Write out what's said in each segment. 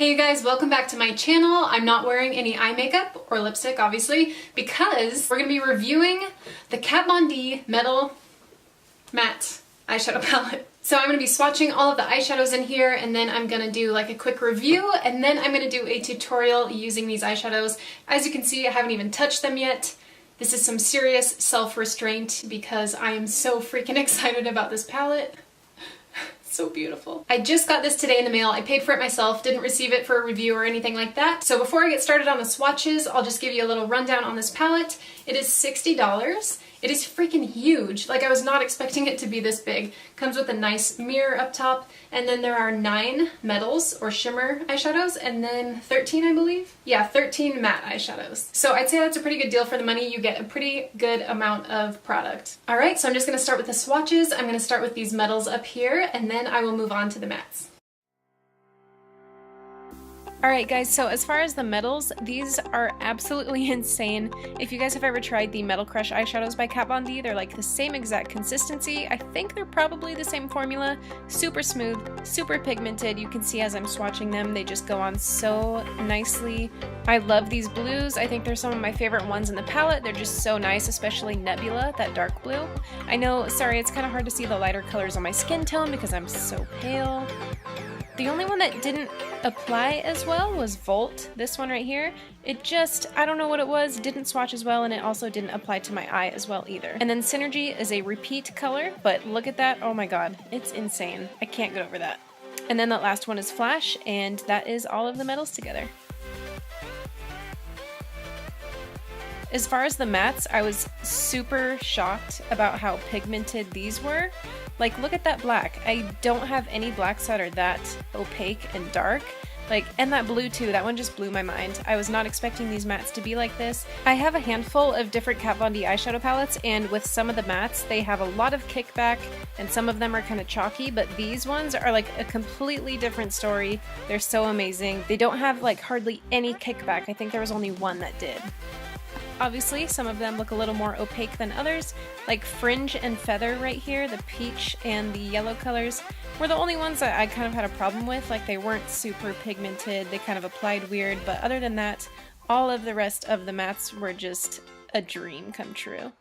Hey you guys, welcome back to my channel. I'm not wearing any eye makeup or lipstick, obviously, because we're going to be reviewing the Kat Von D Metal Matte eyeshadow palette. So I'm going to be swatching all of the eyeshadows in here, and then I'm going to do like a quick review, and then I'm going to do a tutorial using these eyeshadows. As you can see, I haven't even touched them yet. This is some serious self-restraint because I am so freaking excited about this palette. So beautiful. I just got this today in the mail. I paid for it myself, didn't receive it for a review or anything like that. So before I get started on the swatches, I'll just give you a little rundown on this palette. It is $60. It is freaking huge. Like, I was not expecting it to be this big. Comes with a nice mirror up top, and then there are 9 metals or shimmer eyeshadows, and then 13, I believe? Yeah, 13 matte eyeshadows. So I'd say that's a pretty good deal for the money. You get a pretty good amount of product. Alright, so I'm just going to start with the swatches. I'm going to start with these metals up here, and then I will move on to the mattes. Alright guys, so as far as the metals, these are absolutely insane. If you guys have ever tried the Metal Crush eyeshadows by Kat Von D, they're like the same exact consistency. I think they're probably the same formula. Super smooth, super pigmented. You can see as I'm swatching them, they just go on so nicely. I love these blues. I think they're some of my favorite ones in the palette. They're just so nice, especially Nebula, that dark blue. I know, sorry, it's kind of hard to see the lighter colors on my skin tone because I'm so pale. The only one that didn't apply as well was Volt, this one right here. It just, I don't know what it was, didn't swatch as well, and it also didn't apply to my eye as well either. And then Synergy is a repeat color, but look at that, oh my god, it's insane. I can't get over that. And then that last one is Flash, and that is all of the metals together. As far as the mattes, I was super shocked about how pigmented these were. Like, look at that black. I don't have any blacks that are that opaque and dark. Like, and that blue too, that one just blew my mind. I was not expecting these mattes to be like this. I have a handful of different Kat Von D eyeshadow palettes, and with some of the mattes, they have a lot of kickback, and some of them are kind of chalky, but these ones are like a completely different story. They're so amazing. They don't have like hardly any kickback. I think there was only one that did. Obviously, some of them look a little more opaque than others, like Fringe and Feather right here, the peach and the yellow colors, were the only ones that I kind of had a problem with. Like, they weren't super pigmented, they kind of applied weird, but other than that, all of the rest of the mattes were just a dream come true.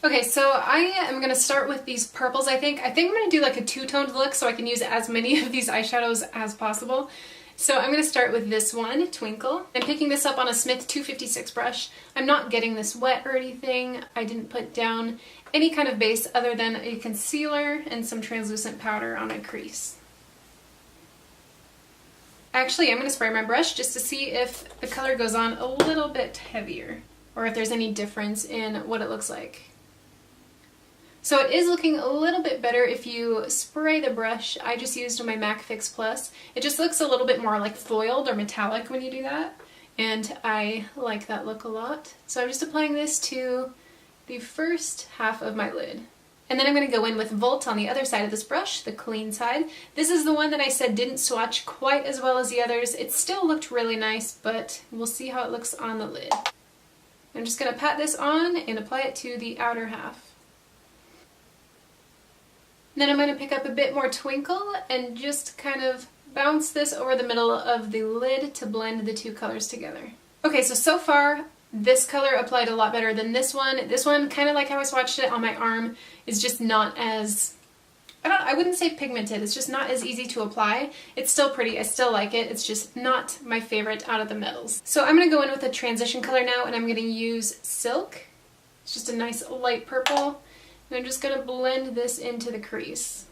Okay, so I am going to start with these purples, I think. I'm going to do like a two-toned look so I can use as many of these eyeshadows as possible. So I'm going to start with this one, Twinkle. I'm picking this up on a Smith 256 brush. I'm not getting this wet or anything. I didn't put down any kind of base other than a concealer and some translucent powder on my crease. Actually, I'm going to spray my brush just to see if the color goes on a little bit heavier, or if there's any difference in what it looks like. So it is looking a little bit better if you spray the brush. I just used my MAC Fix Plus. It just looks a little bit more like foiled or metallic when you do that, and I like that look a lot. So I'm just applying this to the first half of my lid. And then I'm going to go in with Volt on the other side of this brush, the clean side. This is the one that I said didn't swatch quite as well as the others. It still looked really nice, but we'll see how it looks on the lid. I'm just going to pat this on and apply it to the outer half. Then I'm going to pick up a bit more Twinkle and just kind of bounce this over the middle of the lid to blend the two colors together. Okay, so far this color applied a lot better than this one. This one, kind of like how I swatched it on my arm, is just not as, I wouldn't say pigmented, it's just not as easy to apply. It's still pretty, I still like it, it's just not my favorite out of the metals. So I'm going to go in with a transition color now, and I'm going to use Silk. It's just a nice light purple. And I'm just going to blend this into the crease.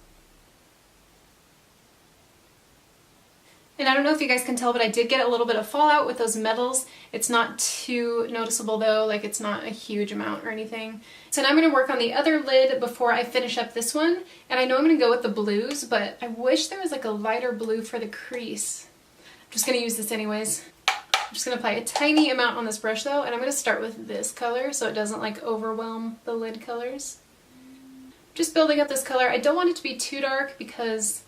And I don't know if you guys can tell, but I did get a little bit of fallout with those metals. It's not too noticeable though, like it's not a huge amount or anything. So now I'm going to work on the other lid before I finish up this one. And I know I'm going to go with the blues, but I wish there was like a lighter blue for the crease. I'm just going to use this anyways. I'm just going to apply a tiny amount on this brush though, and I'm going to start with this color so it doesn't like overwhelm the lid colors. Just building up this color. I don't want it to be too dark because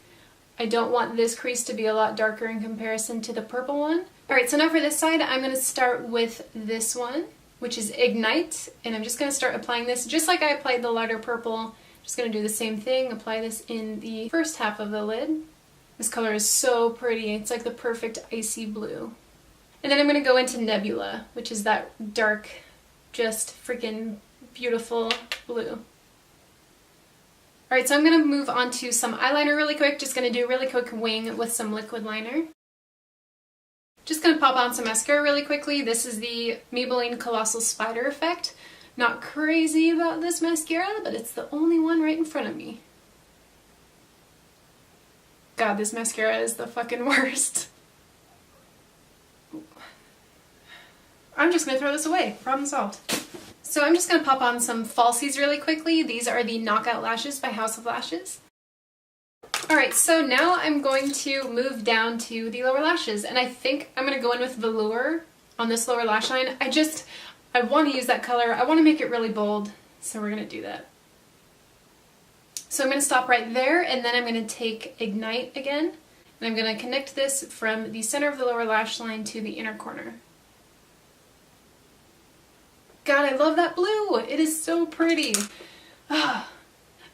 I don't want this crease to be a lot darker in comparison to the purple one, Alright, so now for this side, I'm going to start with this one, which is Ignite, and I'm just going to start applying this just like I applied the lighter purple. Just going to do the same thing, apply this in the first half of the lid. This color is so pretty, it's like the perfect icy blue. And then I'm going to go into Nebula, which is that dark, just freaking beautiful blue. Alright, so I'm going to move on to some eyeliner really quick, just going to do a really quick wing with some liquid liner. Just going to pop on some mascara really quickly. This is the Maybelline Colossal Spider Effect. Not crazy about this mascara, but it's the only one right in front of me. God, this mascara is the fucking worst. I'm just going to throw this away. Problem solved. So I'm just going to pop on some falsies really quickly. These are the Knockout Lashes by House of Lashes. Alright, so now I'm going to move down to the lower lashes, and I think I'm going to go in with Velour on this lower lash line. I want to use that color. I want to make it really bold, so we're going to do that. So I'm going to stop right there, and then I'm going to take Ignite again, and I'm going to connect this from the center of the lower lash line to the inner corner. God, I love that blue! It is so pretty! Ah.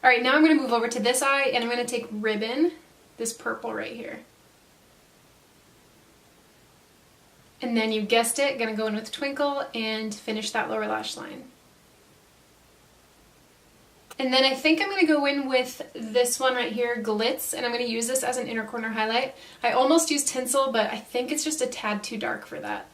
Alright, now I'm going to move over to this eye, and I'm going to take Ribbon, this purple right here. And then you guessed it, going to go in with Twinkle and finish that lower lash line. And then I think I'm going to go in with this one right here, Glitz, and I'm going to use this as an inner corner highlight. I almost used Tinsel, but I think it's just a tad too dark for that.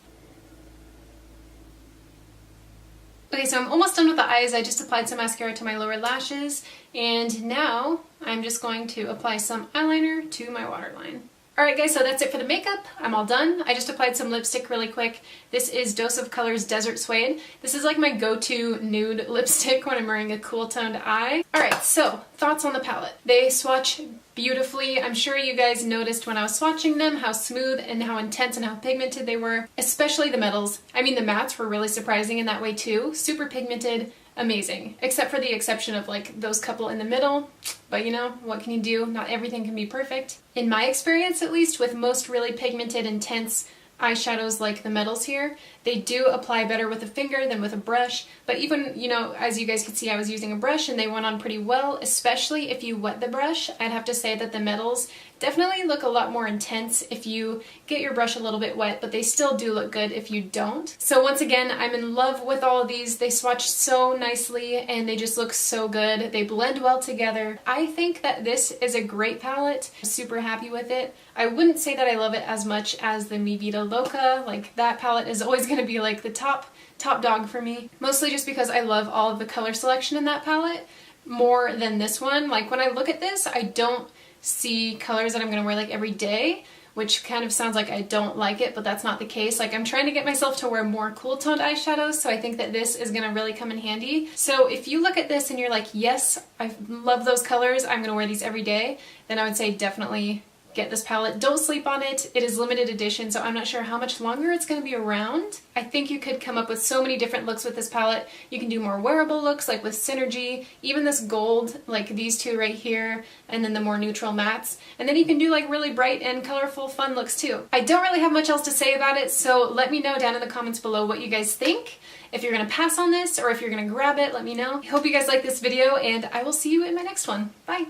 Okay, so I'm almost done with the eyes. I just applied some mascara to my lower lashes, and now I'm just going to apply some eyeliner to my waterline. Alright guys, so that's it for the makeup. I'm all done. I just applied some lipstick really quick. This is Dose of Colors Desert Suede. This is like my go-to nude lipstick when I'm wearing a cool toned eye. Alright, so thoughts on the palette. They swatch beautifully. I'm sure you guys noticed when I was swatching them how smooth and how intense and how pigmented they were, especially the metals. I mean, the mattes were really surprising in that way too. Super pigmented, amazing. Except for the exception of like those couple in the middle. But you know, what can you do? Not everything can be perfect. In my experience, at least, with most really pigmented, intense eyeshadows like the metals here, they do apply better with a finger than with a brush, but even, you know, as you guys could see, I was using a brush and they went on pretty well, especially if you wet the brush. I'd have to say that the metals definitely look a lot more intense if you get your brush a little bit wet, but they still do look good if you don't. So once again, I'm in love with all of these. They swatch so nicely and they just look so good. They blend well together. I think that this is a great palette. I'm super happy with it. I wouldn't say that I love it as much as the Mi Vida Loca. Like, that palette is always going to be like the top dog for me. Mostly just because I love all of the color selection in that palette more than this one. Like, when I look at this, I don't see colors that I'm going to wear like every day, which kind of sounds like I don't like it, but that's not the case. Like, I'm trying to get myself to wear more cool toned eyeshadows, so I think that this is going to really come in handy. So if you look at this and you're like, yes, I love those colors, I'm going to wear these every day, then I would say definitely get this palette. Don't sleep on it. It is limited edition, so I'm not sure how much longer it's going to be around. I think you could come up with so many different looks with this palette. You can do more wearable looks, like with Synergy, even this gold, like these two right here, and then the more neutral mattes. And then you can do like really bright and colorful fun looks too. I don't really have much else to say about it, so let me know down in the comments below what you guys think. If you're going to pass on this or if you're going to grab it, let me know. I hope you guys like this video, and I will see you in my next one. Bye!